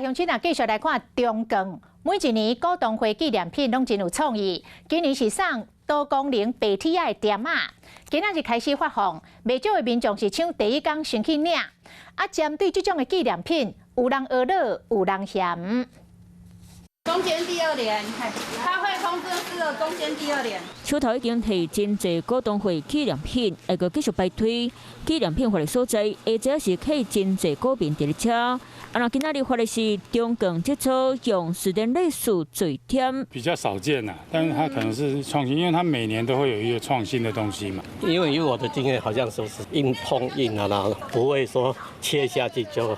来乡亲啊，继续来看中共。每一年股东会纪念品拢真有创意，今年是送多功能白铁仔的店啊，今仔日开始发放，不少的民众是抢第一天先去领。啊，针对这种的纪念品，有人学乐，有人嫌。 攻坚第二连，他会通知是的攻坚第二连。手头已经摕真侪股东会纪念品，还阁继续摆推纪念品发的所在，或者是去真侪股民伫咧车。啊，那今仔日发的是中共这组用史丹利树嘴添，比较少见呐，但是它可能是创新，因为它每年都会有一个创新的东西嘛。因为以我的经验，好像说是硬碰硬啊，然后不会说切下去就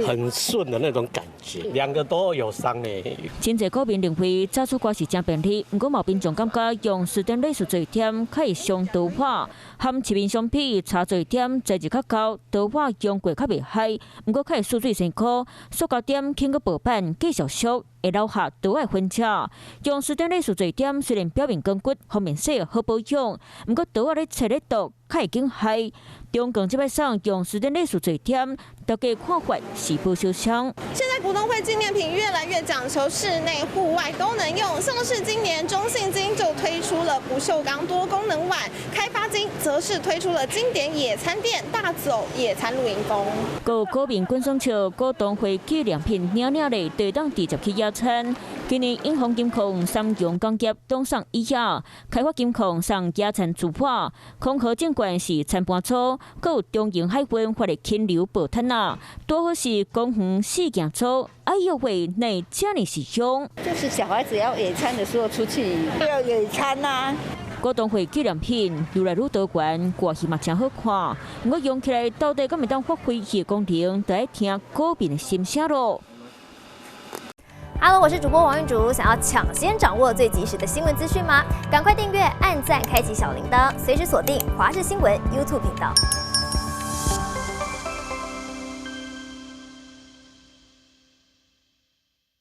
很顺的那种感觉，两个都有伤诶。真侪股民认为炸出瓜是真便利，不过毛民众感觉用史丹利树嘴添可以上刀化，和市面相比，茶嘴添材质较高，刀化用过较袂歹，不过可以疏水辛苦，塑胶点轻个薄板继续烧。 会留下刀仔分叉，用史丹利树嘴点虽然表面坚固，方面细好保养，不过刀仔咧切咧毒，较会惊害。中共这摆送用史丹利树嘴点，大家看法是不相像。现在股东会纪念品越来越讲求室内、户外都能用，像是今年中信金就推出了不锈钢多功能碗，开发金则是推出了经典野餐垫，大走野餐露营风。有股民滚上笑，股东会纪念品领咧，地当直接去野餐。今年银行金控、三洋工业东上以下，开发金控上野餐主化，空河证券是参盘组，搁有中营海运发的轻流报摊啊，多好是公园四件组。哎呦喂，那这么实用？就是小孩子要野餐的时候出去要野餐呐。 股东会纪念品越来越多元，外形嘛真好看。不过用起来到底敢会当发挥其功能，就要听股民的心声咯。 Hello， 我是主播王韵竹。想要抢先掌握最及时的新闻资讯吗？赶快订阅、按赞、开启小铃铛，随时锁定华视新闻 YouTube 频道。